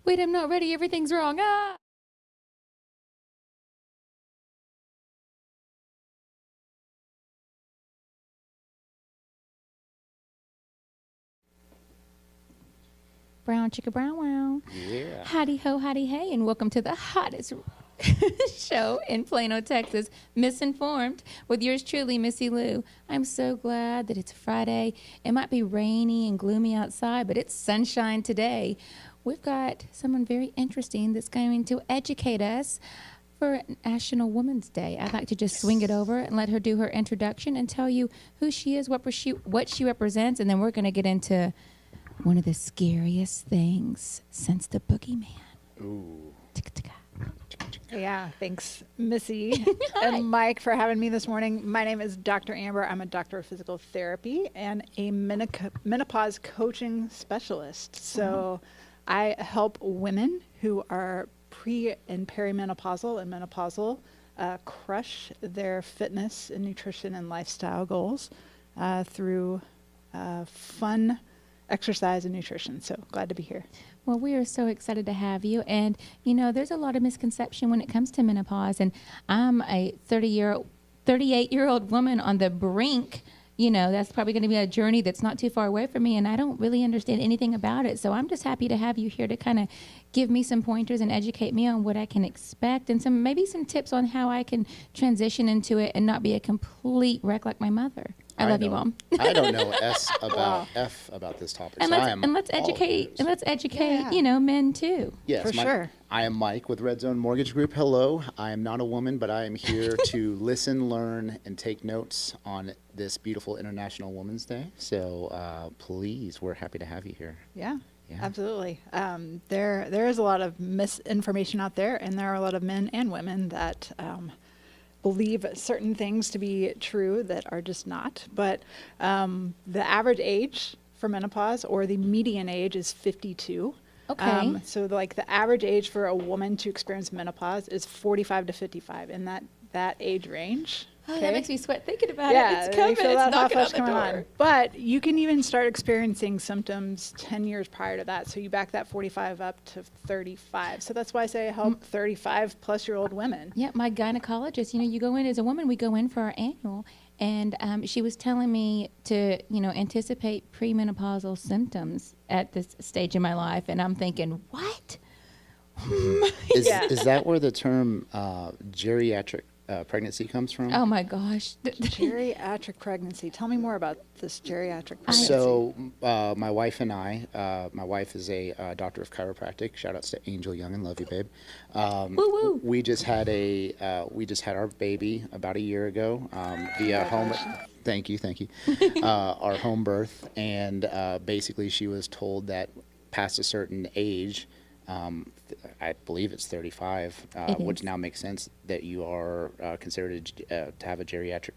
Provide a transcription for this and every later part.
Wait, I'm not ready. Everything's wrong. Ah! Brown chicka brown wow. Yeah. Howdy ho, howdy hey, and welcome to the hottest show in Plano, Texas, Misinformed, with yours truly, Missy Lou. I'm so glad that it's Friday. It might be rainy and gloomy outside, but it's sunshine today. We've got someone very interesting that's going to educate us for National Women's Day. I'd like to just swing it over and let her do her introduction and tell you who she is, what she represents, and then we're going to get into one of the scariest things since the boogeyman. Ooh. Yeah, thanks, Missy and Mike, for having me this morning. My name is Dr. Amber. I'm a doctor of physical therapy and a menopause coaching specialist. So I help women who are pre and perimenopausal and menopausal crush their fitness and nutrition and lifestyle goals through fun exercise and nutrition. So glad to be here. Well, we are so excited to have you. And, you know, there's a lot of misconception when it comes to menopause. And I'm a 38-year-old woman on the brink. You know, that's probably going to be a journey that's not too far away from me. And I don't really understand anything about it. So I'm just happy to have you here to kind of give me some pointers and educate me on what I can expect and maybe some tips on how I can transition into it and not be a complete wreck like my mother. I love you, Mom. I don't know F about this topic. And let's educate, Yeah. you know, men too. Yes, For sure. I am Mike with Red Zone Mortgage Group. Hello. I am not a woman, but I am here to listen, learn, and take notes on this beautiful International Women's Day. So please, we're happy to have you here. Yeah. Yeah. Absolutely. There is a lot of misinformation out there, and there are a lot of men and women that believe certain things to be true that are just not. But the average age for menopause, or the median age, is 52. Okay. So like the average age for a woman to experience menopause is 45 to 55, in that age range. Oh, that makes me sweat thinking about Yeah, it. It's coming. you feel It's that hot knocking on flush the coming door. on. But you can even start experiencing symptoms 10 years prior to that. So you back that 45 up to 35. So that's why I say I help 35 plus year old women. Yeah, my gynecologist, you know, you go in as a woman, we go in for our annual, and she was telling me to, you know, anticipate premenopausal symptoms at this stage in my life. And I'm thinking, what? Is that where the term geriatric pregnancy comes from? Oh, my gosh. Geriatric pregnancy. Tell me more about this geriatric pregnancy. So my wife and my wife is a doctor of chiropractic. Shout outs to Angel Young and love you, babe. Woo woo. We just had our baby about a year ago via home. Thank you. Our home birth, and basically she was told that past a certain age, I believe it's 35, which now makes sense, that you are considered to have a geriatric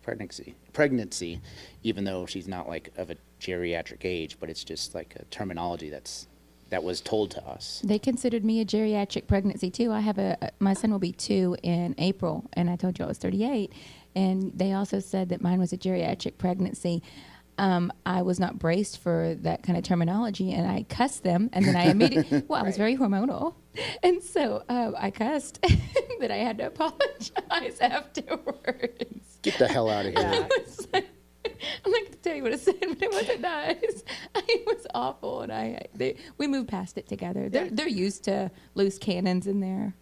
pregnancy, even though she's not like of a geriatric age, but it's just like a terminology that was told to us. They considered me a geriatric pregnancy too. I have my son will be 2 in April, and I told you I was 38. And they also said that mine was a geriatric pregnancy. I was not braced for that kind of terminology, and I cussed them. And then I immediately, I was very hormonal, and so I cussed that I had to apologize afterwards. Get the hell out of here. I'm not going to tell you what I said, but it wasn't nice. It was awful, and we moved past it together. They're used to loose cannons in there.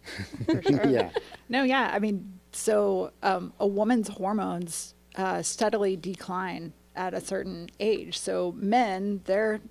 For sure. Yeah. No, yeah. I mean, so a woman's hormones steadily decline at a certain age. So men,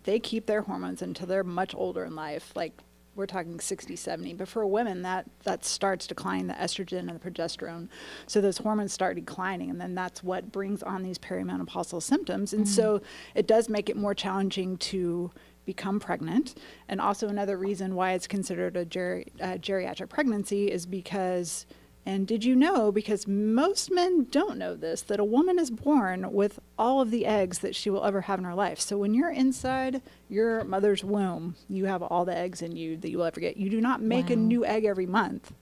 they keep their hormones until they're much older in life, like we're talking 60, 70. But for women, that starts declining, the estrogen and the progesterone. So those hormones start declining, and then that's what brings on these perimenopausal symptoms. And so it does make it more challenging to become pregnant. And also another reason why it's considered a geriatric pregnancy is because, and did you know, because most men don't know this, that a woman is born with all of the eggs that she will ever have in her life. So when you're inside your mother's womb, you have all the eggs in you that you will ever get. You do not make a new egg every month.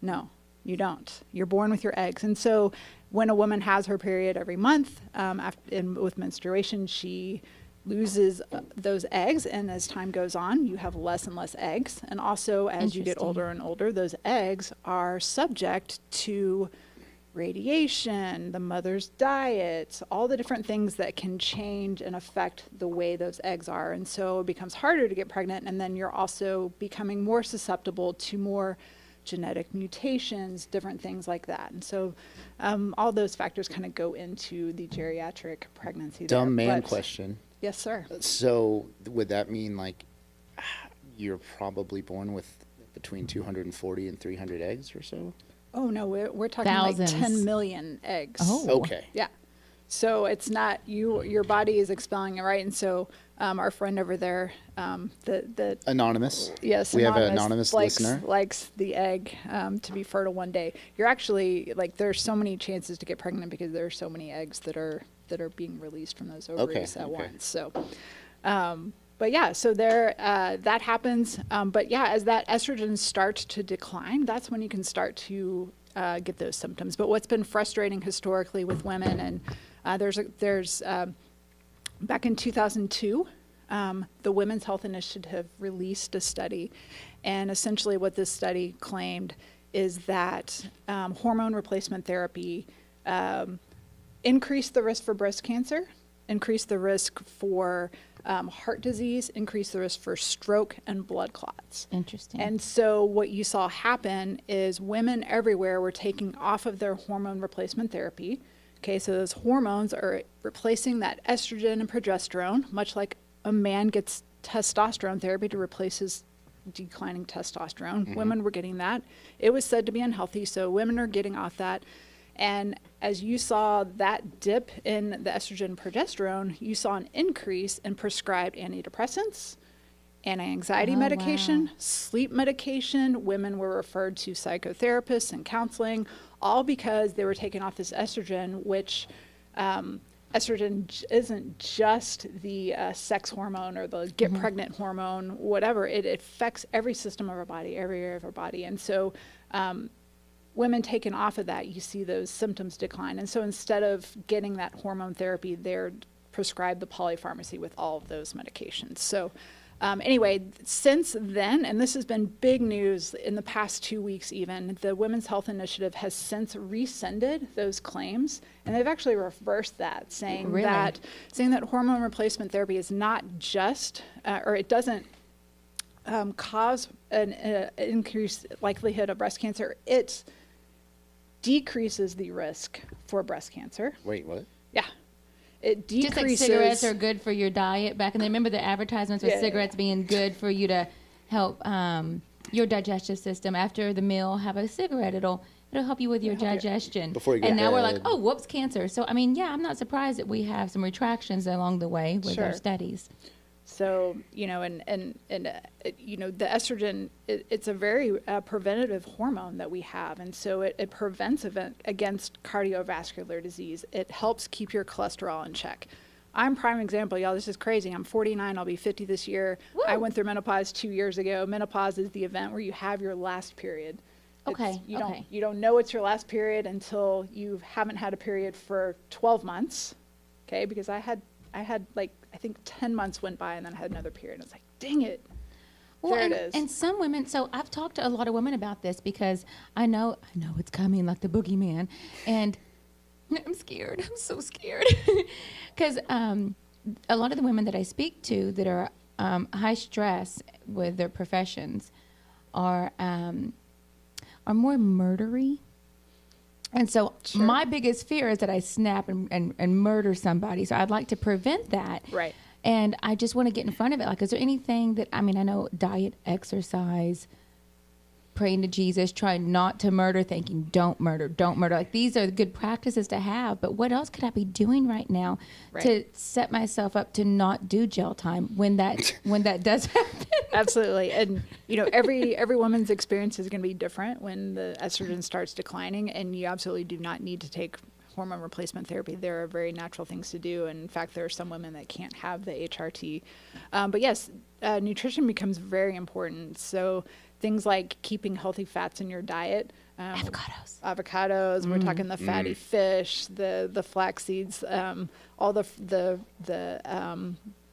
No, you don't. You're born with your eggs. And so when a woman has her period every month, with menstruation, she loses those eggs, and as time goes on, you have less and less eggs. And also, as you get Interesting. older and older, those eggs are subject to radiation, the mother's diet, all the different things that can change and affect the way those eggs are. And so it becomes harder to get pregnant, and then you're also becoming more susceptible to more genetic mutations, different things like that. And so all those factors kind of go into the geriatric pregnancy. Dumb there. man But- question. Yes, sir. So would that mean like you're probably born with between 240 and 300 eggs or so? Oh, no, we're talking Thousands. like 10 million eggs. Oh. Okay. Yeah. So it's not your body is expelling it, right? And so our friend over there, the Anonymous. yes, We have an anonymous listener. likes the egg to be fertile one day. You're actually like there's so many chances to get pregnant because there are so many eggs that are being released from those ovaries at okay. once. So, but yeah, so there that happens. But yeah, as that estrogen starts to decline, that's when you can start to get those symptoms. But what's been frustrating historically with women, and there's back in 2002, the Women's Health Initiative released a study, and essentially what this study claimed is that hormone replacement therapy increased the risk for breast cancer, increased the risk for heart disease, increased the risk for stroke and blood clots. Interesting. And so what you saw happen is women everywhere were taking off of their hormone replacement therapy. Okay, so those hormones are replacing that estrogen and progesterone, much like a man gets testosterone therapy to replace his declining testosterone. Women were getting that. It was said to be unhealthy, so women are getting off that. And as you saw that dip in the estrogen and progesterone, you saw an increase in prescribed antidepressants, anti-anxiety Oh, medication, wow. sleep medication. Women were referred to psychotherapists and counseling, all because they were taking off this estrogen, which estrogen isn't just the sex hormone or the get pregnant hormone, whatever. It affects every system of our body, every area of our body. And so women taken off of that, you see those symptoms decline. And so instead of getting that hormone therapy, they're prescribed the polypharmacy with all of those medications. So anyway, since then, and this has been big news in the past 2 weeks even, the Women's Health Initiative has since rescinded those claims, and they've actually reversed that, saying Really? that hormone replacement therapy is not just, or it doesn't cause an increased likelihood of breast cancer. It decreases the risk for breast cancer. Wait, what? Yeah. It Just decreases. like cigarettes are good for your diet back in the, remember the advertisements with Yeah. cigarettes being good for you to help your digestive system after the meal, have a cigarette. It'll help you with your It'll help you. digestion. Before you go and now we're like, ahead. oh, whoops, cancer. So I mean, yeah, I'm not surprised that we have some retractions along the way with our Sure. studies. So, you know, you know, the estrogen, it's a very preventative hormone that we have. And so it prevents against cardiovascular disease. It helps keep your cholesterol in check. I'm prime example, y'all. This is crazy. I'm 49. I'll be 50 this year. Woo. I went through menopause 2 years ago. Menopause is the event where you have your last period. Okay, You don't know it's your last period until you haven't had a period for 12 months. Okay, because I had like, I think 10 months went by and then I had another period. I was like, dang it. Well, There and, it is. and some women, so I've talked to a lot of women about this because I know it's coming like the boogeyman, and I'm scared. I'm so scared because a lot of the women that I speak to that are high stress with their professions are more murdery. And so Sure. my biggest fear is that I snap and murder somebody. So I'd like to prevent that. Right. And I just want to get in front of it. Like, is there anything that, I mean, I know diet, exercise, praying to Jesus, trying not to murder, thinking don't murder. Like, these are good practices to have. But what else could I be doing right now Right. to set myself up to not do jail time when that does happen? Absolutely. And, you know, every woman's experience is going to be different when the estrogen starts declining, and you absolutely do not need to take hormone replacement therapy. There are very natural things to do. And in fact, there are some women that can't have the HRT. But yes, nutrition becomes very important. So things like keeping healthy fats in your diet. Avocados. We're talking the fatty fish, the flax seeds, all the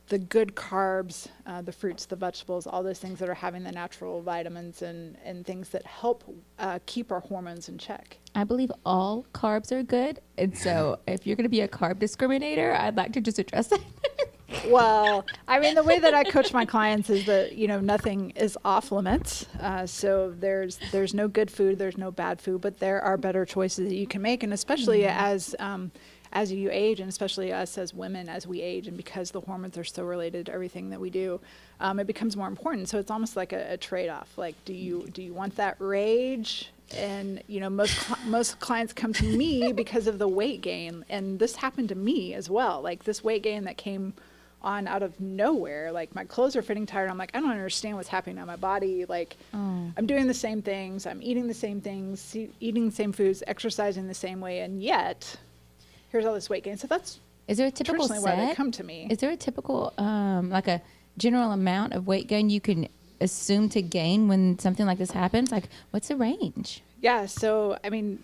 the good carbs, the fruits, the vegetables, all those things that are having the natural vitamins and things that help keep our hormones in check. I believe all carbs are good. And so if you're going to be a carb discriminator, I'd like to just address that. Well, I mean, the way that I coach my clients is that, nothing is off limits. So there's no good food, there's no bad food, but there are better choices that you can make. And especially as you age, and especially us as women as we age, and because the hormones are so related to everything that we do, it becomes more important. So it's almost like a trade-off. Like, do you want that rage? And most clients come to me because of the weight gain, and this happened to me as well. Like this weight gain that came on out of nowhere. Like my clothes are fitting tighter. I'm like, I don't understand what's happening on my body. Like I'm doing the same things, I'm eating the same things, eating the same foods, exercising the same way, and yet here's all this weight gain. So that's Is there a typical traditionally why they come to me. Is there a typical like a general amount of weight gain you can assume to gain when something like this happens? Like, what's the range? Yeah, so I mean,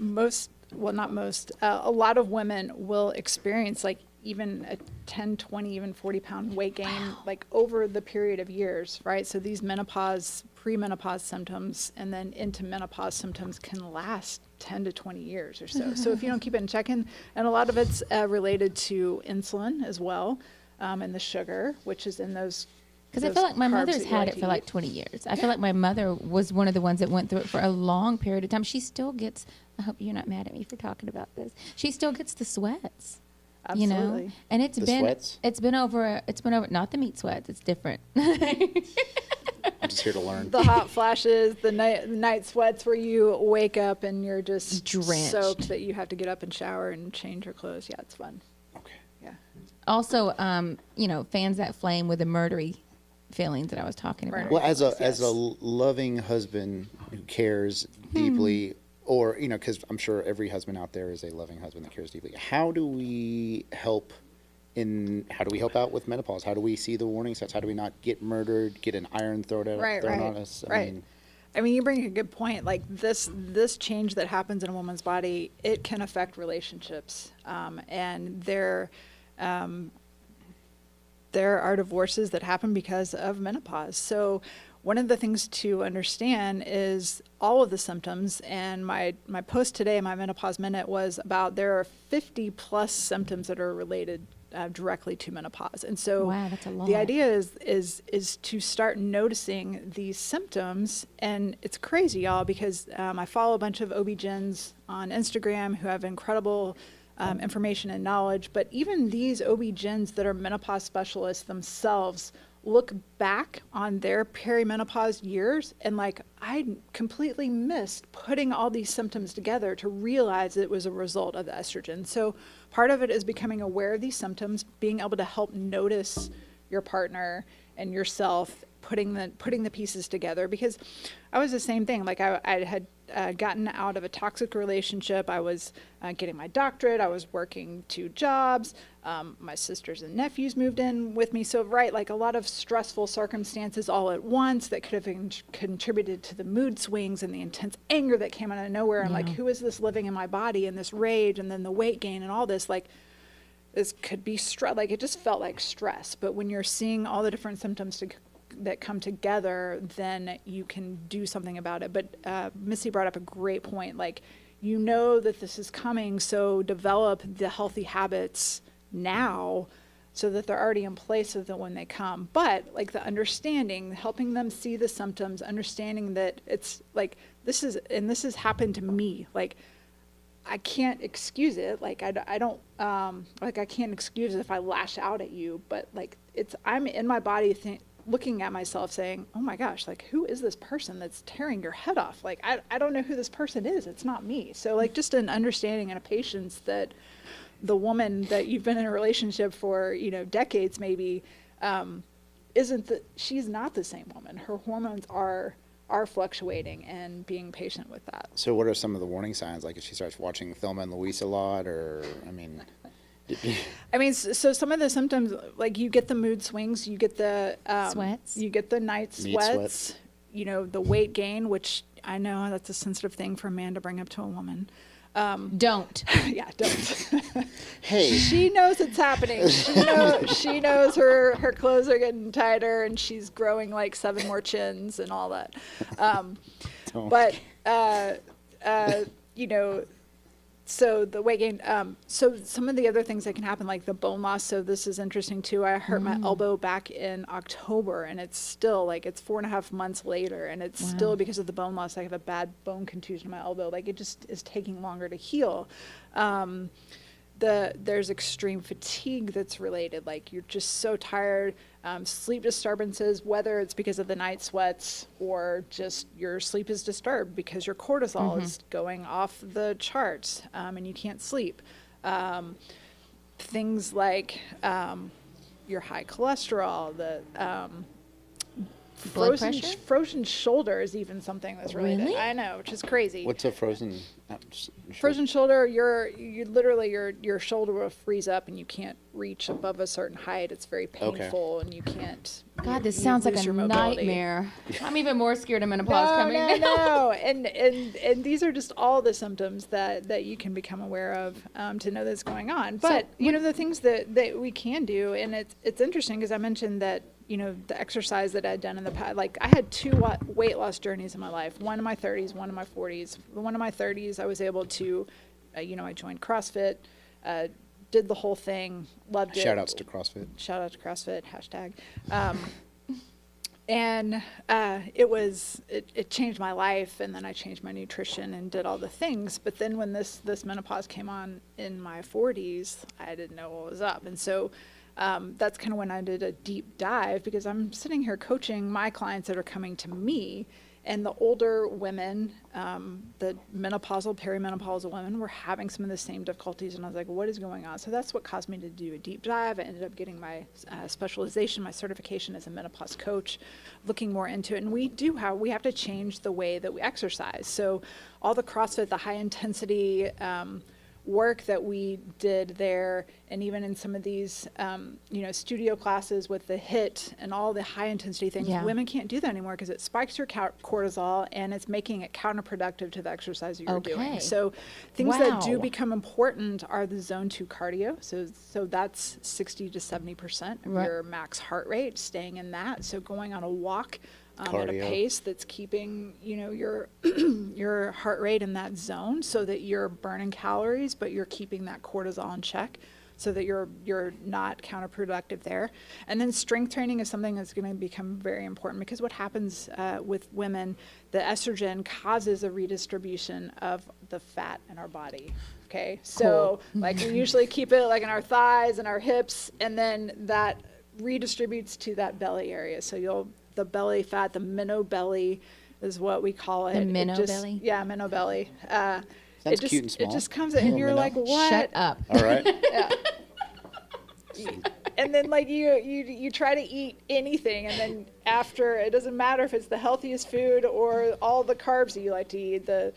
a lot of women will experience like even a 10, 20, even 40-pound weight gain, like over the period of years, right? So these premenopause symptoms and then into menopause symptoms can last 10 to 20 years or so. So if you don't keep it in check, and a lot of it's related to insulin as well, and the sugar, which is in those. Because I feel like my mother's had it for like 20 years. I feel like my mother was one of the ones that went through it for a long period of time. She still gets, I hope you're not mad at me for talking about this. She still gets the sweats. Absolutely. And it's been over, not the meat sweats. It's different. I'm just here to learn. The hot flashes, the night sweats where you wake up and you're just drenched, soaked that you have to get up and shower and change your clothes. Yeah, it's fun. Okay. Yeah. Also, fans that flame with the murdery feelings that I was talking about. Well, as a loving husband who cares deeply, or because I'm sure every husband out there is a loving husband that cares deeply. How do we help out with menopause? How do we see the warning signs? How do we not get murdered, get an iron thrown on us? I mean, you bring a good point. Like this change that happens in a woman's body, it can affect relationships, and there are divorces that happen because of menopause. So one of the things to understand is all of the symptoms, and my post today, my Menopause Minute, was about there are 50 plus symptoms that are related directly to menopause. And so wow, that's a lot. The idea is to start noticing these symptoms. And it's crazy, y'all, because I follow a bunch of OB-GYNs on Instagram who have incredible information and knowledge, but even these OB-GYNs that are menopause specialists themselves look back on their perimenopause years and like, I completely missed putting all these symptoms together to realize it was a result of the estrogen. So part of it is becoming aware of these symptoms, being able to help notice your partner and yourself, putting the pieces together, because I was the same thing. Like I had gotten out of a toxic relationship. I was getting my doctorate. I was working 2 jobs. My sisters and nephews moved in with me. So, like a lot of stressful circumstances all at once that could have contributed to the mood swings and the intense anger that came out of nowhere. I'm like, who is this living in my body, and this rage, and then the weight gain and all this? Like, this could be stress. Like, it just felt like stress. But when you're seeing all the different symptoms that come together, then you can do something about it. But Missy brought up a great point. Like, that this is coming, so develop the healthy habits now so that they're already in place so that when they come. But like the understanding, helping them see the symptoms, understanding that it's like this has happened to me. Like, I can't excuse it. Like I don't I can't excuse it if I lash out at you, but like I'm in my body looking at myself saying, oh my gosh, like who is this person that's tearing your head off? Like I don't know who this person is. It's not me. So like just an understanding and a patience that the woman that you've been in a relationship for, decades maybe, she's not the same woman. Her hormones are fluctuating, and being patient with that. So what are some of the warning signs? Like if she starts watching Thelma and Louise a lot, or, so some of the symptoms, like you get the mood swings, you get the sweats, you get the night sweats, the weight gain, which I know that's a sensitive thing for a man to bring up to a woman. Don't. Yeah, don't. Hey, She knows it's happening. She knows her clothes are getting tighter and she's growing like 7 more chins and all that. don't. But you know, so the weight gain. So some of the other things that can happen, like the bone loss. So this is interesting too. I hurt my elbow back in October, and it's still like it's 4.5 months later, and it's still because of the bone loss. I have a bad bone contusion in my elbow. Like it just is taking longer to heal. There's extreme fatigue that's related. Like you're just so tired. Sleep disturbances, whether it's because of the night sweats or just your sleep is disturbed because your cortisol is going off the charts and you can't sleep. Things like your high cholesterol, the Blood pressure? frozen shoulder is even something that's related. Really? I know, which is crazy. What's a frozen? Frozen shoulder, you literally your shoulder will freeze up and you can't reach above a certain height. It's very painful and you can't. God, this you sounds like lose a your mobility. nightmare. I'm even more scared of menopause coming No, now. no, and these are just all the symptoms that you can become aware of to know that's going on. But you know the things that we can do, and it's interesting because I mentioned that you know the exercise that I'd done in the past. Like I had 2 weight loss journeys in my life. One in my 30s, one in my 40s. One in my 30s, I was able to, you know, I joined CrossFit, did the whole thing, loved it. Shout outs to CrossFit. Shout out to CrossFit, hashtag. And it changed my life, and then I changed my nutrition and did all the things. But then when this menopause came on in my 40s, I didn't know what was up. And so that's kind of when I did a deep dive, because I'm sitting here coaching my clients that are coming to me, and the older women, the menopausal, perimenopausal women were having some of the same difficulties. And I was like, what is going on? So that's what caused me to do a deep dive. I ended up getting my specialization, my certification as a menopause coach, looking more into it. And we have to change the way that we exercise. So all the CrossFit, the high intensity work that we did there, and even in some of these you know, studio classes with the HIIT and all the high intensity things, women can't do that anymore because it spikes your cortisol and it's making it counterproductive to the exercise that you're doing. So things that do become important are the zone 2 cardio. So that's 60 to 70% of your max heart rate, staying in that. So going on a walk at a pace that's keeping, you know, your your heart rate in that zone, so that you're burning calories, but you're keeping that cortisol in check, so that you're not counterproductive there. And then strength training is something that's going to become very important, because what happens with women, the estrogen causes a redistribution of the fat in our body. Okay, so like we usually keep it like in our thighs and our hips, and then that redistributes to that belly area. So the belly fat, the minnow belly is what we call it. The minnow belly? Yeah, minnow belly. Sounds cute and small. It just comes in and you're like, what? Shut up. All right. Yeah. And then like you try to eat anything, and then after, it doesn't matter if it's the healthiest food or all the carbs that you like to eat, the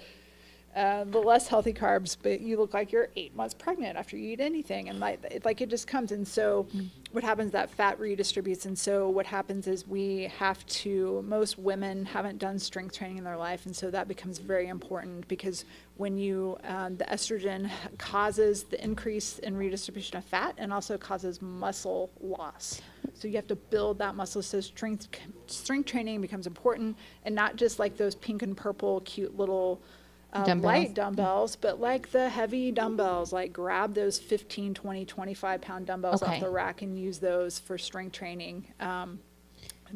less healthy carbs, but you look like you're 8 months pregnant after you eat anything, and like it just comes. And so what happens, that fat redistributes, and so what happens is most women haven't done strength training in their life, and so that becomes very important, because when the estrogen causes the increase in redistribution of fat and also causes muscle loss. So you have to build that muscle. So strength training becomes important, and not just like those pink and purple cute little light dumbbells, but like the heavy dumbbells. Like grab those 15, 20, 25 pound dumbbells off the rack and use those for strength training and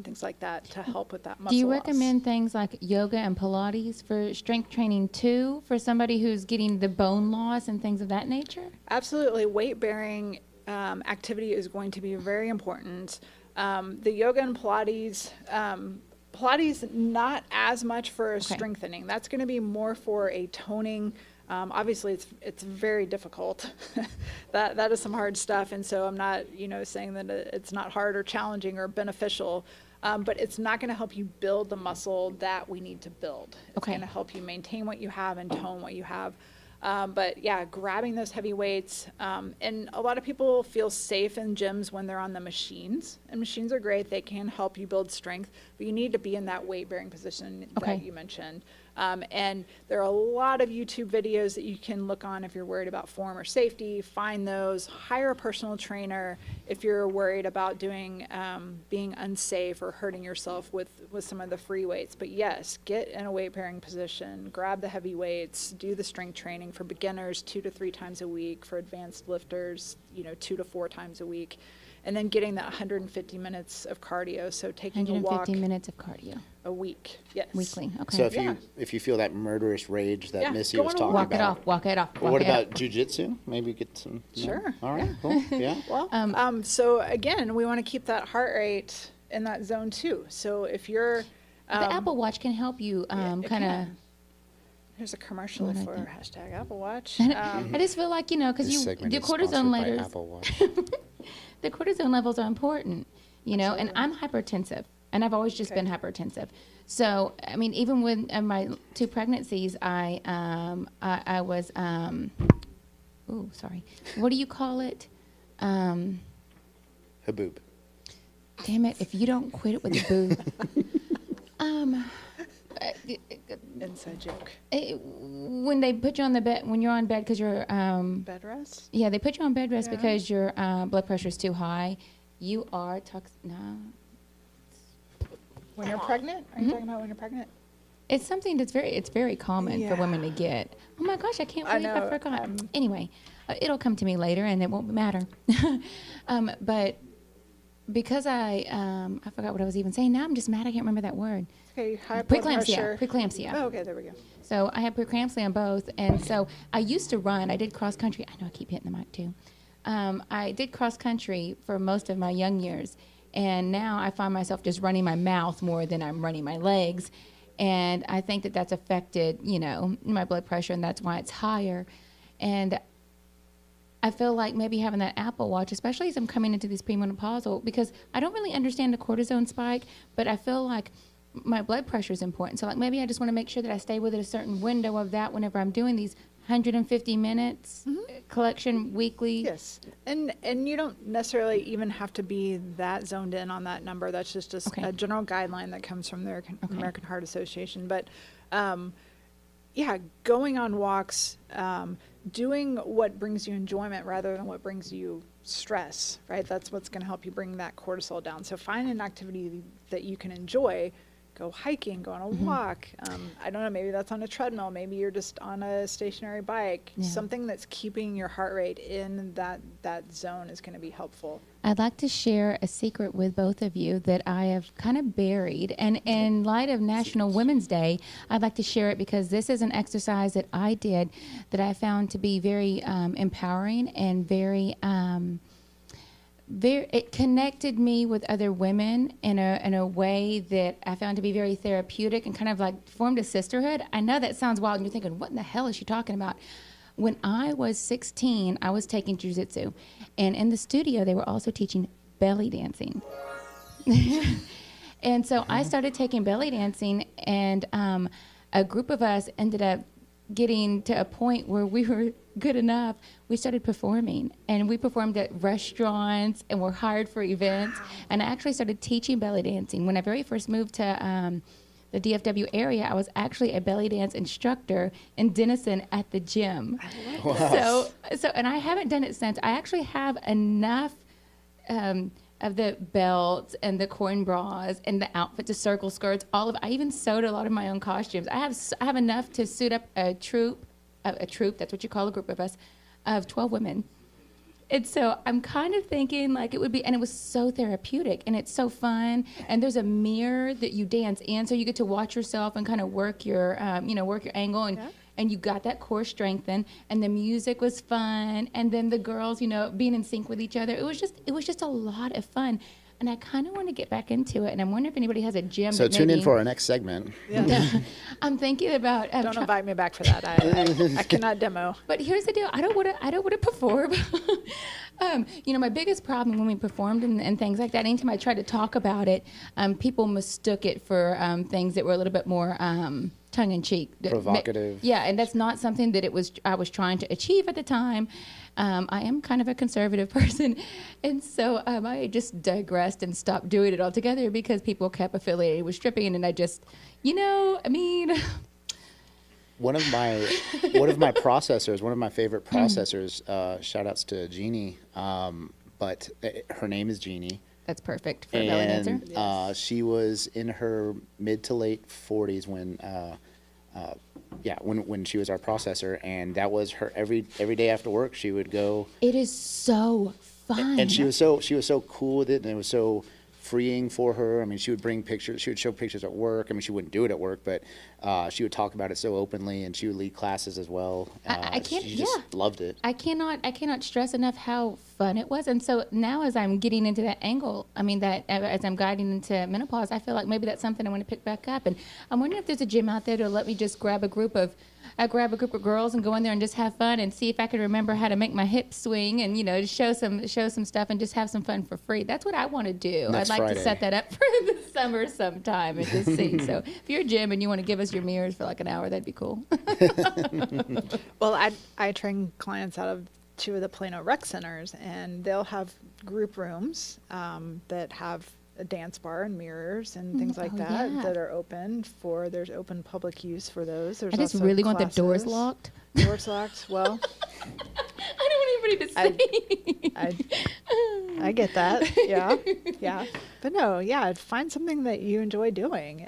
things like that to help with that muscle Do you loss. recommend things like yoga and Pilates for strength training too, for somebody who's getting the bone loss and things of that nature? Absolutely. Weight bearing activity is going to be very important. The yoga and Pilates, not as much for strengthening. That's going to be more for a toning. Obviously, it's very difficult. that is some hard stuff, and so I'm not saying that it's not hard or challenging or beneficial, but it's not going to help you build the muscle that we need to build. It's going to help you maintain what you have and tone what you have. But yeah, grabbing those heavy weights. And a lot of people feel safe in gyms when they're on the machines. And machines are great. They can help you build strength. But you need to be in that weight-bearing position that you mentioned. And there are a lot of YouTube videos that you can look on if you're worried about form or safety. Find those. Hire a personal trainer if you're worried about doing being unsafe or hurting yourself with some of the free weights. But yes, get in a weight bearing position. Grab the heavy weights. Do the strength training for beginners 2 to 3 times a week. For advanced lifters, 2 to 4 times a week. And then getting that 150 minutes of cardio. So taking a walk 150 minutes of cardio a week. Yes. weekly. Okay. So Yeah. if you feel that murderous rage that Yeah, Missy go was on a talking walk. walk it about. off. Walk it off. Walk What it about off. jujitsu? Maybe get some. Sure. All right. Cool. Yeah. Well, so again, we want to keep that heart rate in that zone too. So if you're The Apple Watch can help you it kind of. can. There's a commercial What I for think. hashtag Apple Watch. I just feel like because This you segment the is sponsored cortisone by levels. Apple Watch. The cortisone levels are important, and Absolutely. I'm hypertensive, and I've always just Okay. been hypertensive. So, I mean, even with my 2 pregnancies, I was, oh, sorry. What do you call it? Haboob. Damn it, if you don't quit it with the boob. Inside joke. When they put you on the bed, when you're on bed because you're, Bed rest. yeah, they put you on bed rest Yeah. because your blood pressure is too high. You are no. When you're pregnant? Are you talking about when you're pregnant? It's something that's it's very common for women to get. Oh my gosh, I can't I believe I know, forgot. Anyway, it'll come to me later and it won't matter. But because I forgot what I was even saying. Now I'm just mad I can't remember that word. Okay, high blood pressure. Preeclampsia. Oh, okay, there we go. So I had preeclampsia on both, and so I used to run. I did cross country. I know I keep hitting the mic too. I did cross country for most of my young years, and now I find myself just running my mouth more than I'm running my legs, and I think that that's affected, my blood pressure, and that's why it's higher. And I feel like maybe having that Apple Watch, especially as I'm coming into this premenopausal, because I don't really understand the cortisone spike, but I feel like my blood pressure is important. So like maybe I just want to make sure that I stay within a certain window of that whenever I'm doing these 150 minutes collection weekly. Yes, and you don't necessarily even have to be that zoned in on that number. That's just Okay. a general guideline that comes from the American Heart Association. But yeah, going on walks, doing what brings you enjoyment rather than what brings you stress, right? That's what's going to help you bring that cortisol down. So find an activity that you can enjoy. Go hiking, go on a walk. I don't know, maybe that's on a treadmill. Maybe you're just on a stationary bike. Yeah. Something that's keeping your heart rate in that zone is going to be helpful. I'd like to share a secret with both of you that I have kind of buried. And in light of National Women's Day, I'd like to share it because this is an exercise that I did that I found to be very empowering and very it connected me with other women in a way that I found to be very therapeutic and kind of like formed a sisterhood. I know that sounds wild and you're thinking, what in the hell is she talking about? When I was 16, I was taking jiu-jitsu, and in the studio they were also teaching belly dancing. And so I started taking belly dancing, and a group of us ended up getting to a point where we were good enough. We started performing, and we performed at restaurants and were hired for events. And I actually started teaching belly dancing. When I very first moved to the DFW area, I was actually a belly dance instructor in Denison at the gym. Wow. So, and I haven't done it since. I actually have enough of the belts and the corn bras and the outfit, the circle skirts, I even sewed a lot of my own costumes. I have enough to suit up a troop, that's what you call a group of us, of 12 women. And so I'm kind of thinking like it would be, and it was so therapeutic and it's so fun. And there's a mirror that you dance in, so you get to watch yourself and kind of work your, work your angle, and you got that core strengthened. And the music was fun, and then the girls, being in sync with each other. It was just a lot of fun. And I kind of want to get back into it. And I'm wondering if anybody has a gym. So tune in for our next segment. I'm thinking about. Don't invite me back for that. I cannot demo. But here's the deal. I don't want to perform. My biggest problem when we performed and things like that, anytime I tried to talk about it, people mistook it for things that were a little bit more tongue-in-cheek. Provocative. Yeah, and that's not something that I was trying to achieve at the time. I am kind of a conservative person, and so I just digressed and stopped doing it altogether because people kept affiliated with stripping, and I just, one of my processors, one of my favorite processors. Shout outs to Jeannie, but her name is Jeannie. That's perfect for a belly dancer. And she was in her mid to late 40s when she was our processor, and that was her every day after work. She would go. It is so fun. And she was so cool with it, and it was so freeing for her. I mean, she would bring pictures. She would show pictures at work. I mean, she wouldn't do it at work, but she would talk about it so openly, and she would lead classes as well. I can't. She just loved it. I cannot stress enough how fun it was. And so now, as I'm getting into that angle, I mean, that as I'm guiding into menopause, I feel like maybe that's something I want to pick back up. And I'm wondering if there's a gym out there to let me just grab a group of girls and go in there and just have fun and see if I can remember how to make my hips swing and, just show some stuff and just have some fun for free. That's what I want to do. Next I'd like Friday. to set that up for the summer sometime and just see. So if you're a gym and you want to give us your mirrors for like an hour, that'd be cool. Well, I train clients out of 2 of the Plano rec centers, and they'll have group rooms that have a dance bar and mirrors and things like that are open there's open public use for those. There's I just also really want the doors classes. locked. Doors locked. Well, I don't want anybody to see. I get that. Yeah. But no, yeah, find something that you enjoy doing.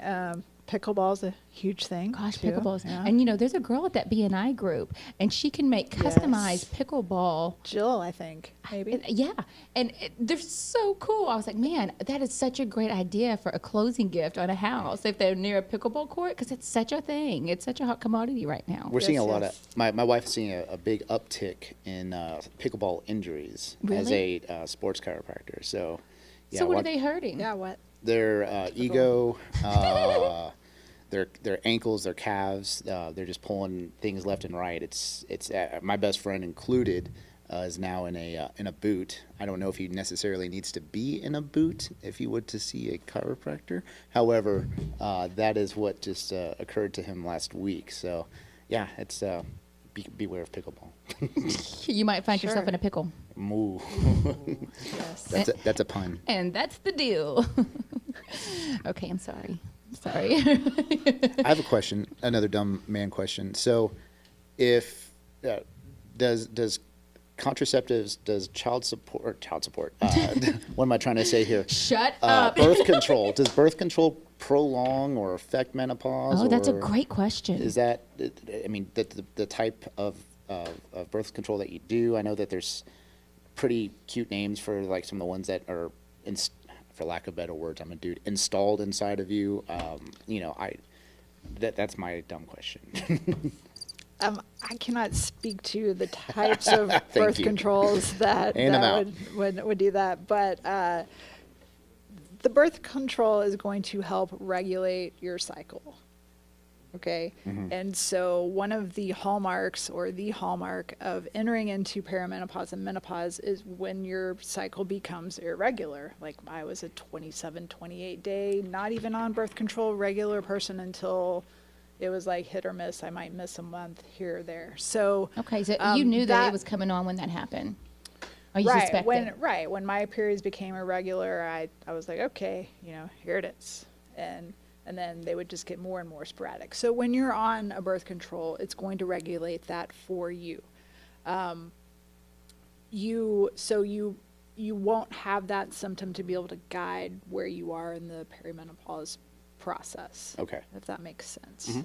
Pickleball's a huge thing. Gosh, too. pickleballs. Yeah. And there's a girl at that BNI group, and she can make customized pickleball. Jill, I think, maybe. Yeah, and they're so cool. I was like, man, that is such a great idea for a closing gift on a house if they're near a pickleball court, because it's such a thing. It's such a hot commodity right now. We're seeing a Yes, lot yes. of my wife is seeing a big uptick in pickleball injuries as Really? a sports chiropractor. So, yeah, So what are they hurting? Yeah, what? Their ego, their ankles, their calves. They're just pulling things left and right. It's my best friend included is now in a boot. I don't know if he necessarily needs to be in a boot if he would to see a chiropractor. However, that is what just occurred to him last week. So, yeah, it's beware of pickleball. You might find yourself Sure. in a pickle. Moo. Yes. That's a pun. And that's the deal. Okay, I'm sorry. I I have a question, another dumb man question. So, if does contraceptives, does child support? What am I trying to say here? Shut up. Birth control. Does birth control prolong or affect menopause? Oh, that's a or great question. Is that? I mean, the type of birth control that you do. I know that there's pretty cute names for like some of the ones that are for lack of better words, I'm a dude, installed inside of you. That's my dumb question. I cannot speak to the types of birth you. controls that, And I'm out. would do that, but the birth control is going to help regulate your cycle. Okay. Mm-hmm. And so one of the hallmarks or the hallmark of entering into perimenopause and menopause is when your cycle becomes irregular. Like I was a 27, 28 day, not even on birth control, regular person until it was like hit or miss. I might miss a month here or there. So Okay, so you knew that it was coming on when that happened. Or you suspected. when my periods became irregular, I was like, okay, here it is. And then they would just get more and more sporadic. So when you're on a birth control, it's going to regulate that for you. You won't have that symptom to be able to guide where you are in the perimenopause process. Okay. If that makes sense.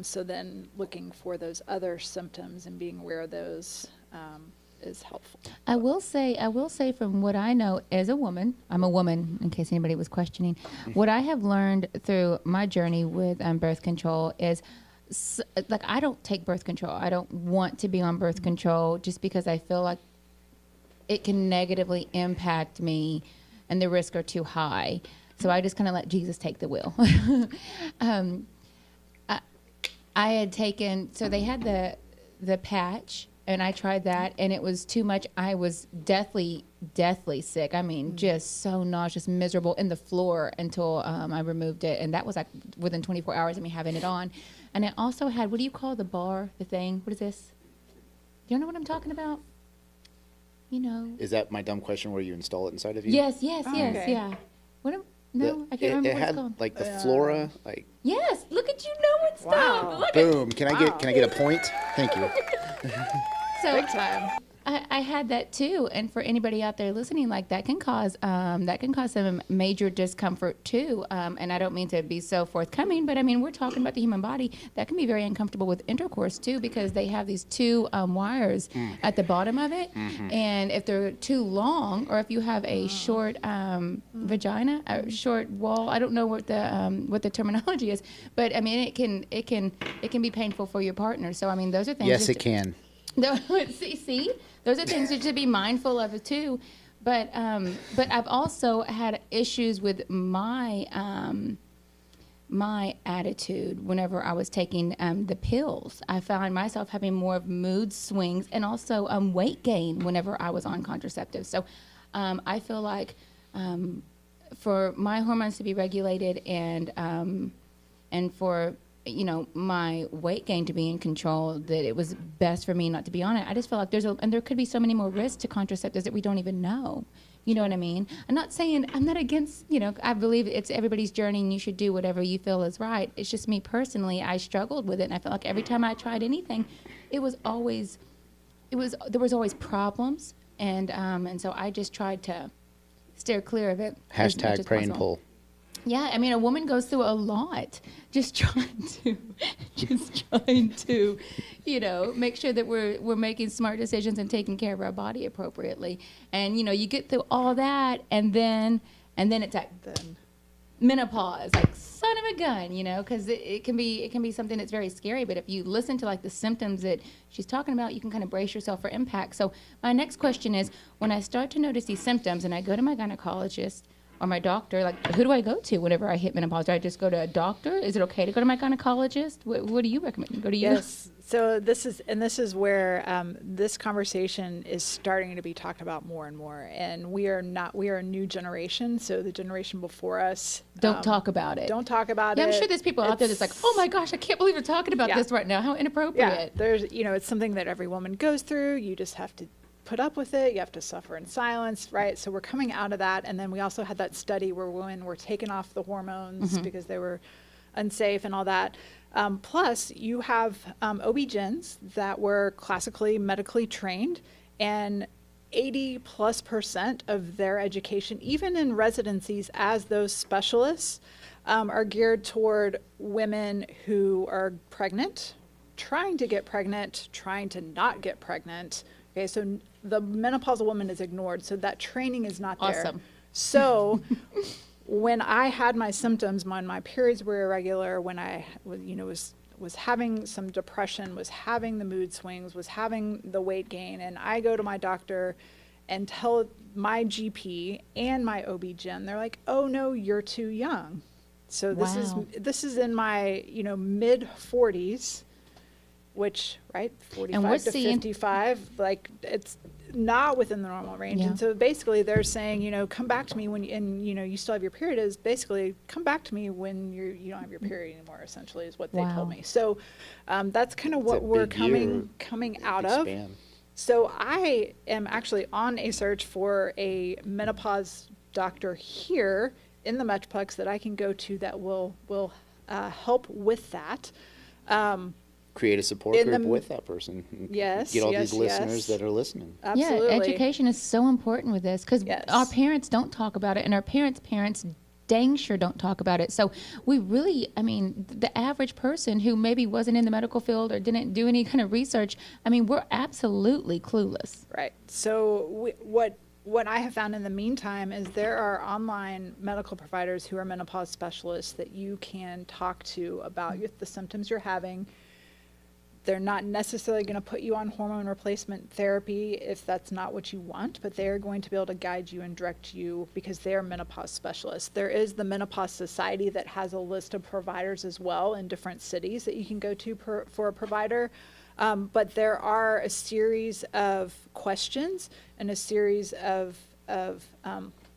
So then looking for those other symptoms and being aware of those is helpful. I will say from what I know as a woman, I'm a woman in case anybody was questioning, what I have learned through my journey with birth control is like I don't take birth control. I don't want to be on birth control just because I feel like it can negatively impact me and the risks are too high. So I just kind of let Jesus take the wheel. I had taken, so they had the patch, and I tried that, and it was too much. I was deathly sick. I mean, just so nauseous, miserable in the floor until I removed it. And that was like within 24 hours of me having it on. And I also had, what do you call the bar, the thing? What is this? Do you know what I'm talking about? Is that my dumb question where you install it inside of you? Yes, okay. yeah. No, I can't remember it what it's had called. like the flora, like Yes, look at you knowing stuff. Wow. Look boom. Can I get a point? Thank you. so Big time. I had that too, and for anybody out there listening, like that can cause some major discomfort too. And I don't mean to be so forthcoming, but I mean we're talking about the human body. That can be very uncomfortable with intercourse too, because they have these two wires at the bottom of it, and if they're too long, or if you have a short vagina, a short wall, I don't know what the terminology is, but I mean it can be painful for your partner. So I mean those are things. Yes, that- it can. No, see, those are things that you should be mindful of too. But I've also had issues with my my attitude whenever I was taking the pills. I found myself having more of mood swings and also weight gain whenever I was on contraceptives. So I feel like for my hormones to be regulated and for my weight gain to be in control, that it was best for me not to be on it. I just feel like there could be so many more risks to contraceptives that we don't even know. You know what I mean? I'm not saying, I'm not against, I believe it's everybody's journey and you should do whatever you feel is right. It's just me personally, I struggled with it, and I felt like every time I tried anything, there was always problems, and so I just tried to steer clear of it. as much Hashtag as pray and possible. pull. Yeah, I mean, a woman goes through a lot just trying to, make sure that we're making smart decisions and taking care of our body appropriately. And you get through all that, and then it's like menopause, like son of a gun, because it can be something that's very scary. But if you listen to like the symptoms that she's talking about, you can kind of brace yourself for impact. So my next question is, when I start to notice these symptoms, and I go to my gynecologist or my doctor, like, who do I go to whenever I hit menopause? Do I just go to a doctor? Is it okay to go to my gynecologist? What do you recommend? Go to you? Yes. So this is where this conversation is starting to be talked about more and more. And we are a new generation. So the generation before us Don't talk about it. Don't talk about Yeah, it. I'm sure there's people out there that's like, oh my gosh, I can't believe we're talking about Yeah. this right now. How inappropriate. Yeah, there's it's something that every woman goes through. You just have to put up with it. You have to suffer in silence, right? So we're coming out of that. And then we also had that study where women were taken off the hormones because they were unsafe and all that. Plus, you have OB-GYNs that were classically medically trained, and 80+% of their education, even in residencies as those specialists, are geared toward women who are pregnant, trying to get pregnant, trying to not get pregnant. Okay, so the menopausal woman is ignored, so that training is not there. Awesome. So when I had my symptoms, when my periods were irregular, when I was having some depression, was having the mood swings, was having the weight gain, and I go to my doctor and tell my GP and my OB-GYN, they're like, "Oh no, you're too young." So this is in my mid 40s. Which, right, 45 to 55, like, it's not within the normal range. Yeah. And so basically they're saying, come back to me when, you still have your period, is basically come back to me when you don't have your period anymore, essentially, is what they told me. So that's kind of what we're coming out of. So I am actually on a search for a menopause doctor here in the Metroplex that I can go to that will help with that. Create a support group with that person. Yes. Get all these listeners that are listening. Absolutely. Yeah, education is so important with this, because our parents don't talk about it, and our parents' dang sure don't talk about it. So we really, the average person who maybe wasn't in the medical field or didn't do any kind of research, we're absolutely clueless. Right. So what I have found in the meantime is there are online medical providers who are menopause specialists that you can talk to about the symptoms you're having. They're not necessarily going to put you on hormone replacement therapy if that's not what you want, but they're going to be able to guide you and direct you because they're menopause specialists. There is the Menopause Society that has a list of providers as well in different cities that you can go to for a provider. But there are a series of questions and a series of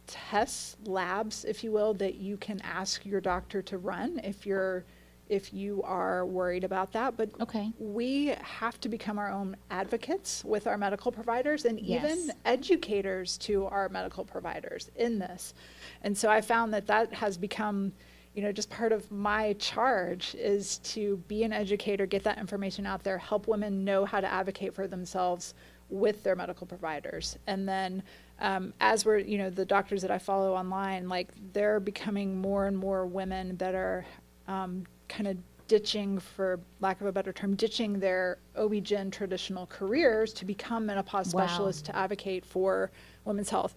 tests, labs, if you will, that you can ask your doctor to run if you're if you are worried about that. But Okay. we have to become our own advocates with our medical providers and Yes. even educators to our medical providers in this. And so I found that that has become, you know, just part of my charge is to be an educator, get that information out there, help women know how to advocate for themselves with their medical providers. And then as we're, you know, the doctors that I follow online, like they're becoming more and more women that are kind of ditching, for lack of a better term, ditching their OB-GYN traditional careers to become menopause Wow. specialists to advocate for women's health,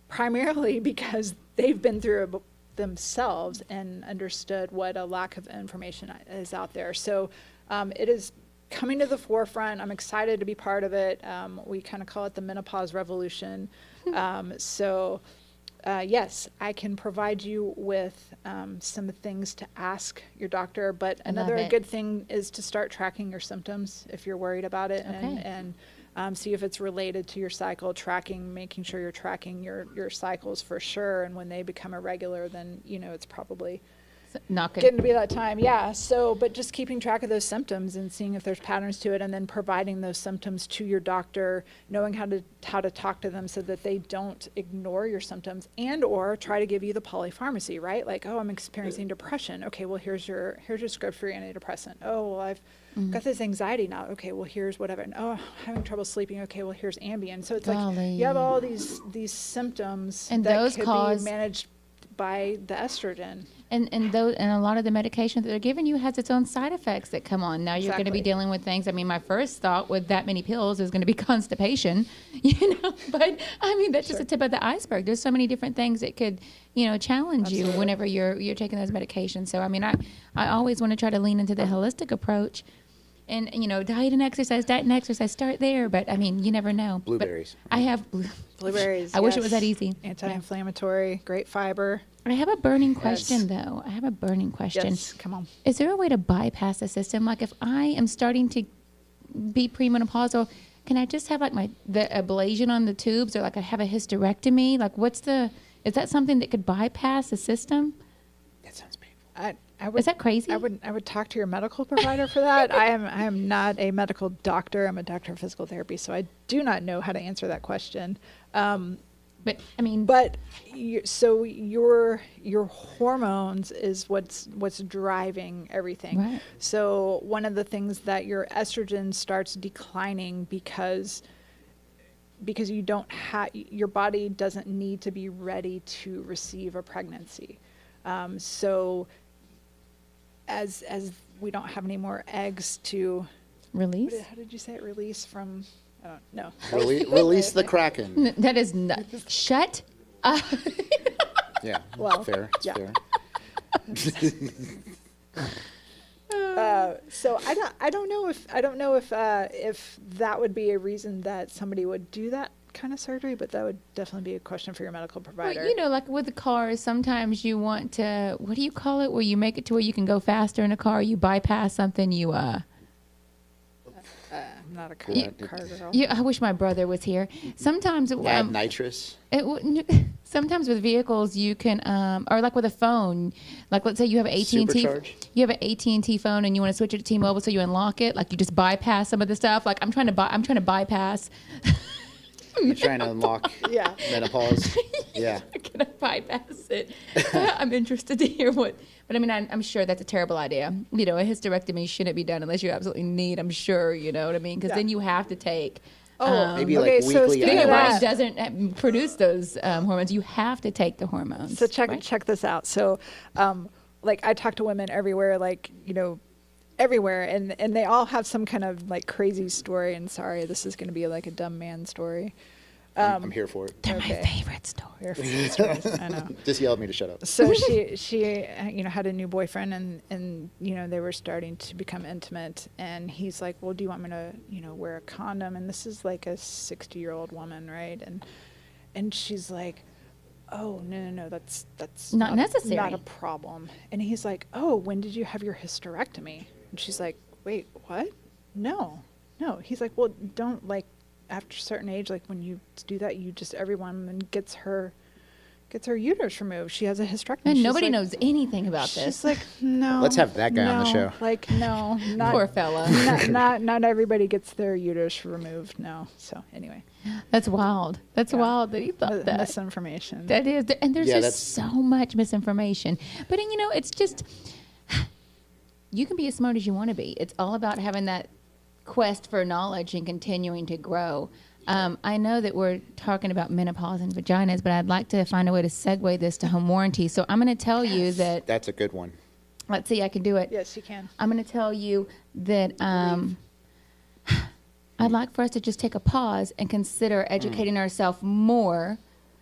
primarily because they've been through it themselves and understood what a lack of information is out there. So it is coming to the forefront. I'm excited to be part of it. We kind of call it the menopause revolution. Yes, I can provide you with some things to ask your doctor, but I love another it. good thing is to start tracking your symptoms if you're worried about it, Okay. and see if it's related to your cycle, making sure you're tracking your cycles for sure. And when they become irregular, then, you know, it's probably Not good. getting to be that time. Yeah. So, but just keeping track of those symptoms and seeing if there's patterns to it, and then providing those symptoms to your doctor, knowing how to talk to them so that they don't ignore your symptoms and or try to give you the polypharmacy, right? Like, oh, I'm experiencing depression. Okay, well, here's your script for your antidepressant. Oh, well, I've got this anxiety now. Okay, well, here's whatever. And, oh, I'm having trouble sleeping. Okay, well, here's Ambien. So it's like you have all these symptoms And that those could cause- be managed by the estrogen. And a lot of the medication that they're giving you has its own side effects that come on. Now you're going to be Exactly. dealing with things. I mean, my first thought with that many pills is going to be constipation, you know. But I mean, that's just the tip of the iceberg. There's so many different things that could, you know, challenge you Absolutely. whenever you're taking those medications. So I mean, I always want to try to lean into the holistic approach. And, you know, diet and exercise, start there. But, I mean, you never know. But Blueberries. I have, Blueberries. I wish it was yes. that easy. Anti-inflammatory, great fiber. I have a burning question, though. I have a burning question. Yes, come on. Is there a way to bypass the system? Like if I am starting to be premenopausal, can I just have like the ablation on the tubes, or like I have a hysterectomy? Like is that something that could bypass the system? That sounds painful. I would, Is that crazy? I would talk to your medical provider for that. I am not a medical doctor. I'm a doctor of physical therapy, so I do not know how to answer that question. But I mean, But so your hormones is what's driving everything. Right. So one of the things that your estrogen starts declining because you don't have, your body doesn't need to be ready to receive a pregnancy. So as we don't have any more eggs to release? how did you say it? Release from, I don't know. Release the Kraken. That is not. Shut up. Yeah, Well, fair. It's yeah. fair. So I don't know if that would be a reason that somebody would do that kind of surgery, but that would definitely be a question for your medical provider. Well, you know, like with the cars, sometimes you want to, what do you call it, where you make it to where you can go faster in a car, you bypass something, I'm not a car girl. I wish my brother was here. Sometimes, Add nitrous. sometimes with vehicles you can, or like with a phone, like let's say you have an AT&T, Supercharge? you have an AT&T phone and you want to switch it to T-Mobile, so you unlock it, like you just bypass some of the stuff. Like I'm trying to bypass. You're trying to unlock Yeah. menopause. Yeah. I'm gonna bypass it. I'm interested to hear what, but I mean, I'm sure that's a terrible idea. You know, a hysterectomy shouldn't be done unless you absolutely need. I'm sure, you know what I mean, because then you have to take. Maybe okay, like so weekly. speaking Your of body that- doesn't produce those hormones. You have to take the hormones. So check right? this out. So, like I talk to women everywhere, like, you know, everywhere, and they all have some kind of like crazy story. And sorry, this is going to be like a dumb man story. I'm here for it. They're my okay. favorite story. Your favorite stories, I know. Just yell at me to shut up. So she you know, had a new boyfriend, and you know, they were starting to become intimate, and he's like, well, do you want me to, you know, wear a condom? And this is like a 60-year-old woman, right? And she's like, oh, no, that's Not necessary. not a problem. And he's like, oh, when did you have your hysterectomy? And she's like, wait, what? No. He's like, well, don't, like, after a certain age, like when you do that, you just, every woman gets her gets her uterus removed. She has a hysterectomy. And She's nobody like- knows anything about this. She's like, no. Let's have that guy on the no, show. Like, no, not Poor fella. not everybody gets their uterus removed. No. So anyway, That's wild. That's wild that he thought that. misinformation. That is, and there's Yeah, just so much misinformation. But you know, it's just you can be as smart as you want to be. It's all about having that quest for knowledge and continuing to grow. I know that we're talking about menopause and vaginas, but I'd like to find a way to segue this to home warranty. So I'm going to tell you that. That's a good one. Let's see, I can do it. Yes, you can. I'm going to tell you that I'd like for us to just take a pause and consider educating ourselves more,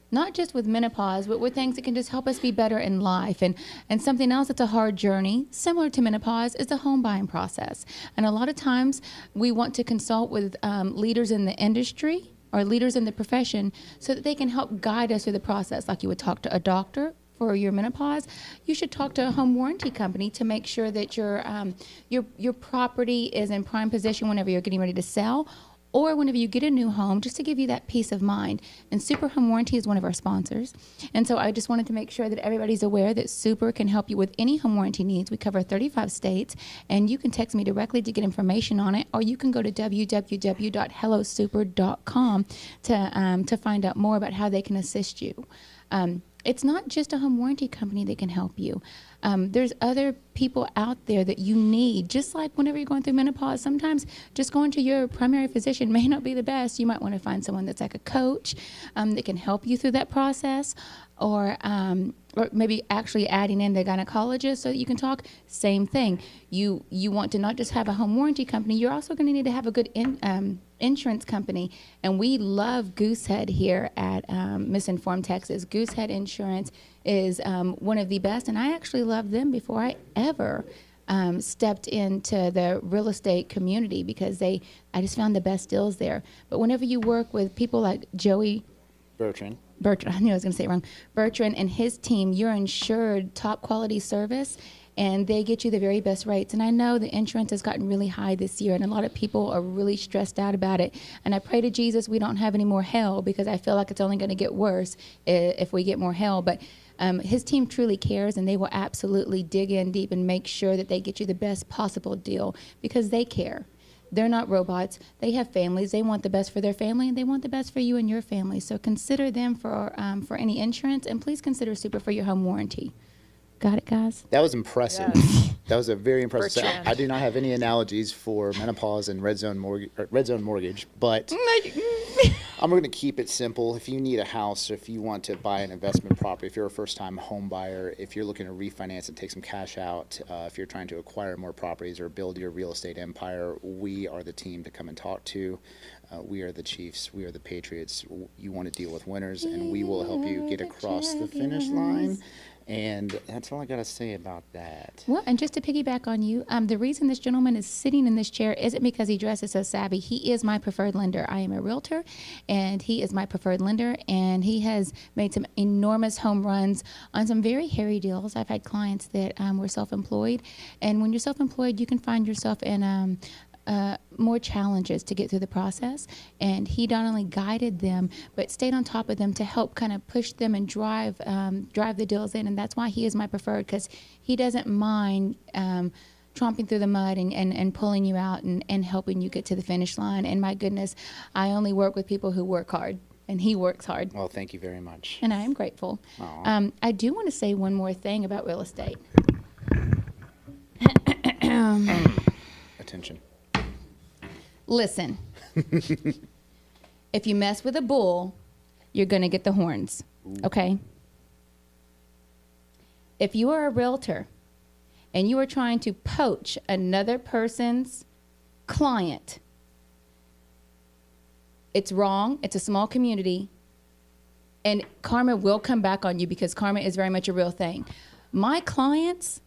not just with menopause, but with things that can just help us be better in life. And something else that's a hard journey, similar to menopause, is the home buying process. And a lot of times we want to consult with leaders in the industry or leaders in the profession so that they can help guide us through the process. Like you would talk to a doctor for your menopause, you should talk to a home warranty company to make sure that your property is in prime position whenever you're getting ready to sell, or whenever you get a new home, just to give you that peace of mind. And Super Home Warranty is one of our sponsors. And so I just wanted to make sure that everybody's aware that Super can help you with any home warranty needs. We cover 35 states, and you can text me directly to get information on it, or you can go to www.hellosuper.com to find out more about how they can assist you. It's not just a home warranty company that can help you. There's other people out there that you need. Just like whenever you're going through menopause, sometimes just going to your primary physician may not be the best. You might want to find someone that's like a coach that can help you through that process, or maybe actually adding in the gynecologist so that you can talk. Same thing. You want to not just have a home warranty company, you're also going to need to have a good insurance company. And we love Goosehead here at Misinformed Texas. Goosehead Insurance is one of the best, and I actually loved them before I ever stepped into the real estate community, because I just found the best deals there. But whenever you work with people like Joey Bertrand, I knew I was going to say it wrong. Bertrand and his team, you're insured top quality service, and they get you the very best rates. And I know the insurance has gotten really high this year, and a lot of people are really stressed out about it. And I pray to Jesus we don't have any more hell, because I feel like it's only going to get worse if we get more hell. But his team truly cares, and they will absolutely dig in deep and make sure that they get you the best possible deal, because they care. They're not robots. They have families. They want the best for their family, and they want the best for you and your family. So consider them for any insurance, and please consider Super for your home warranty. Got it, guys? that was impressive. Yes. That was a very impressive. Bertrand. I do not have any analogies for menopause and red zone mortgage, but I'm going to keep it simple. If you need a house, or if you want to buy an investment property, if you're a first-time home buyer, if you're looking to refinance and take some cash out, if you're trying to acquire more properties or build your real estate empire, we are the team to come and talk to. We are the Chiefs. We are the Patriots. You want to deal with winners, and we will help you get across the finish line. And that's all I got to say about that. Well, and just to piggyback on you, the reason this gentleman is sitting in this chair isn't because he dresses so savvy. He is my preferred lender. I am a realtor, and he is my preferred lender, and he has made some enormous home runs on some very hairy deals. I've had clients that were self-employed, and when you're self-employed, you can find yourself in more challenges to get through the process. And he not only guided them, but stayed on top of them to help kind of push them and drive the deals in. And that's why he is my preferred, because he doesn't mind tromping through the mud and pulling you out and helping you get to the finish line. And my goodness, I only work with people who work hard, and he works hard. Well, thank you very much. And I am grateful. I do want to say one more thing about real estate. Attention. Listen, if you mess with a bull, you're going to get the horns, okay? If you are a realtor and you are trying to poach another person's client, it's wrong. It's a small community, and karma will come back on you, because karma is very much a real thing. My clients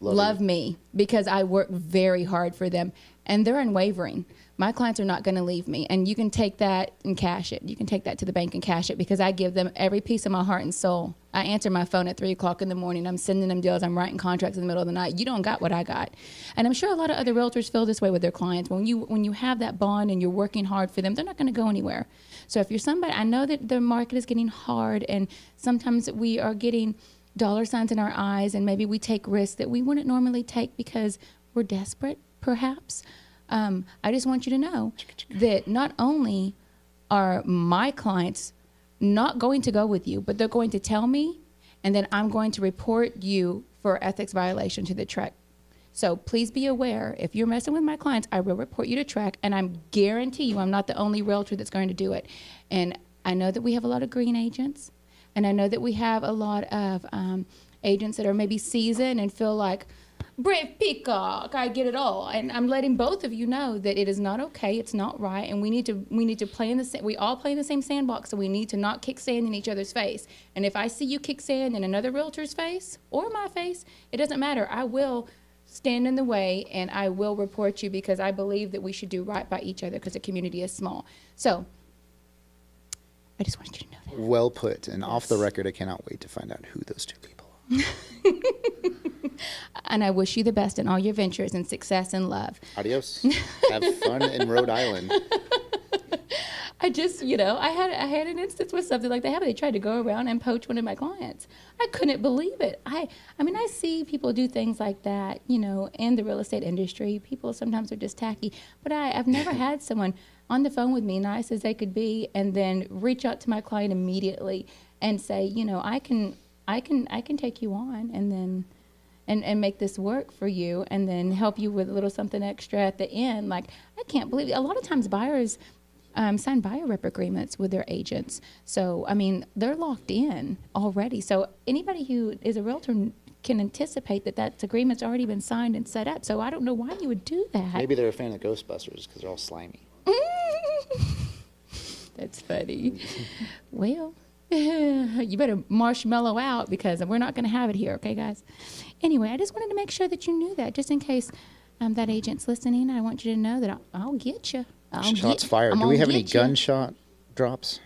love me because I work very hard for them, and they're unwavering. my clients are not going to leave me. And you can take that and cash it. You can take that to the bank and cash it, because I give them every piece of my heart and soul. I answer my phone at 3 o'clock in the morning. I'm sending them deals. I'm writing contracts in the middle of the night. You don't got what I got. And I'm sure a lot of other realtors feel this way with their clients. When you have that bond and you're working hard for them, they're not going to go anywhere. So if you're somebody, I know that the market is getting hard, and sometimes we are getting dollar signs in our eyes, and maybe we take risks that we wouldn't normally take because we're desperate, perhaps. I just want you to know that not only are my clients not going to go with you, but they're going to tell me, and then I'm going to report you for ethics violation to the TREC. So please be aware, if you're messing with my clients, I will report you to TREC, and I guarantee you I'm not the only realtor that's going to do it. And I know that we have a lot of green agents, and I know that we have a lot of agents that are maybe seasoned and feel like, brave peacock, I get it all. And I'm letting both of you know that it is not okay, it's not right, and we need to play in we all play in the same sandbox, so we need to not kick sand in each other's face. And if I see you kick sand in another realtor's face or my face, it doesn't matter. I will stand in the way, and I will report you, because I believe that we should do right by each other, because the community is small. So I just want you to know that. Well put. And off the record, I cannot wait to find out who those two people are. And I wish you the best in all your ventures and success and love. Adios. Have fun in Rhode Island. I just, I had an instance with something like that happen. They tried to go around and poach one of my clients. I couldn't believe it. I mean, I see people do things like that, in the real estate industry. People sometimes are just tacky. But I've never had someone on the phone with me, nice as they could be, and then reach out to my client immediately and say, I can take you on, and then and make this work for you, and then help you with a little something extra at the end. Like, I can't believe it. A lot of times buyers sign buyer rep agreements with their agents. So, I mean, they're locked in already. So anybody who is a realtor can anticipate that agreement's already been signed and set up. So I don't know why you would do that. Maybe they're a fan of Ghostbusters because they're all slimy. That's funny. Well, you better marshmallow out, because we're not going to have it here, okay, guys? Anyway, I just wanted to make sure that you knew that, just in case that agent's listening. I want you to know that I'll get you. Shots fired. Do we have any gunshot drops?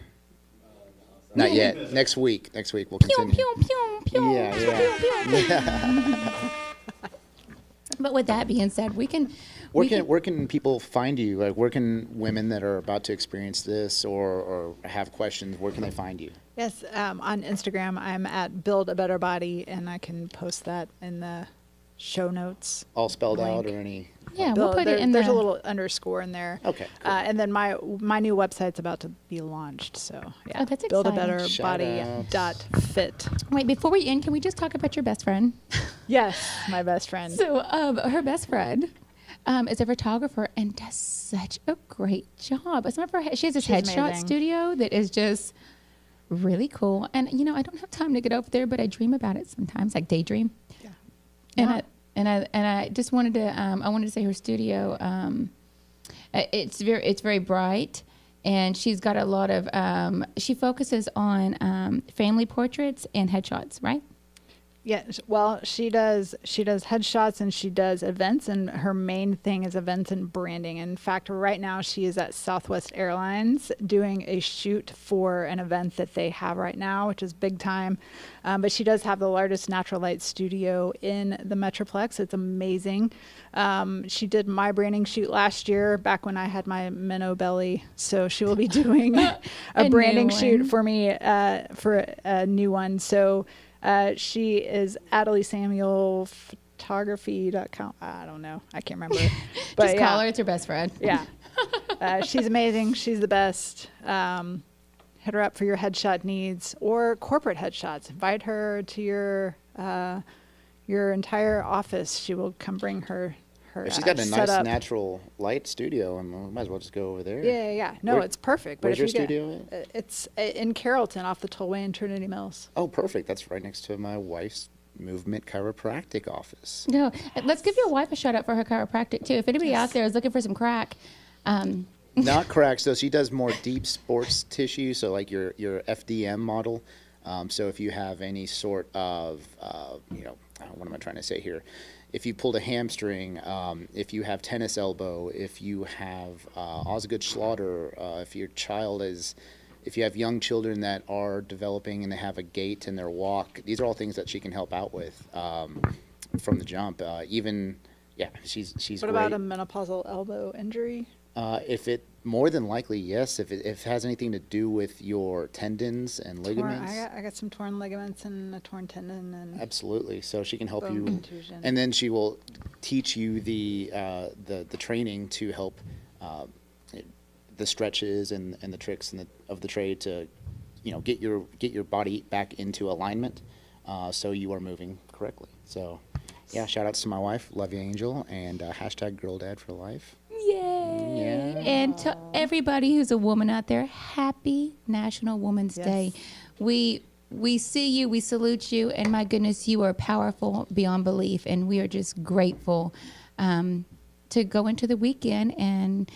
Not yet. Next week we'll continue. Pew, pew, pew, pew. Yeah. But with that being said, where can people find you? Like, where can women that are about to experience this or have questions, where can they find you? Yes, on Instagram, I'm at Build a Better Body, and I can post that in the show notes. All spelled out, or any? Yeah, we'll put it in there. There's a little underscore in there. Okay. Cool. And then my new website's about to be launched, so yeah. Oh, that's exciting. buildabetterbody.fit. Wait, before we end, can we just talk about your best friend? Yes, my best friend. So her best friend is a photographer and does such a great job. She has this headshot amazing. studio that is just really cool. And, I don't have time to get over there, but I dream about it sometimes, like daydream. Yeah. And I just wanted to say her studio, it's very bright, and she's got a lot of, she focuses on family portraits and headshots, right? Yeah, well, she does headshots, and she does events, and her main thing is events and branding. In fact, right now she is at Southwest Airlines doing a shoot for an event that they have right now, which is big time. But she does have the largest natural light studio in the Metroplex. It's amazing. She did my branding shoot last year, back when I had my minnow belly. So she will be doing a branding shoot for me for a new one. So she is Adelie Samuel photography.com. I don't know. I can't remember. But just call her. It's her best friend. Yeah. She's amazing. She's the best. Hit her up for your headshot needs or corporate headshots. Invite her to your entire office. She will come bring her If she's got a nice setup. natural light studio, and we might as well just go over there. Yeah. No, it's perfect. But Where's if your you studio get, It's in Carrollton, off the tollway in Trinity Mills. Oh, perfect. That's right next to my wife's movement chiropractic office. No, let's give your wife a shout out for her chiropractic too. If anybody out there is looking for some crack, Not cracks, though. She does more deep sports tissue, so like your FDM model. So if you have any sort of, what am I trying to say here? If you pulled a hamstring, if you have tennis elbow, if you have Osgood Schlatter, if you have young children that are developing and they have a gait in their walk, these are all things that she can help out with from the jump. She's What great. about a menopausal elbow injury? If it more than likely, yes. If it has anything to do with your tendons and ligaments, I got some torn ligaments and a torn tendon and absolutely. So she can help bone you, contusion. and then she will teach you the training to help the stretches and the tricks of the trade to, get your body back into alignment, so you are moving correctly. So, yeah, shout outs to my wife, love you, Angel, and hashtag Girl Dad for Life. Yay! Yeah. And to everybody who's a woman out there, happy National Women's Day. We see you, we salute you, and my goodness, you are powerful beyond belief, and we are just grateful to go into the weekend and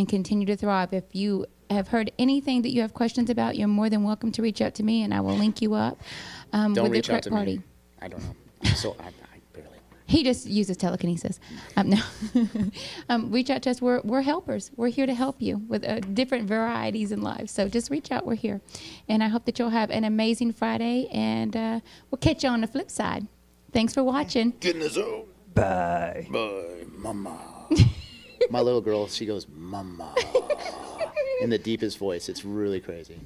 continue to thrive. If you have heard anything that you have questions about, you're more than welcome to reach out to me, and I will link you up Don't with the reach out correct to party. me. I don't know. So I barely. He just uses telekinesis. No. Reach out to us. We're helpers. We're here to help you with different varieties in life. So just reach out. We're here. And I hope that you'll have an amazing Friday. And we'll catch you on the flip side. Thanks for watching. Goodness, oh. Bye. Bye, mama. My little girl, she goes, mama, in the deepest voice. It's really crazy.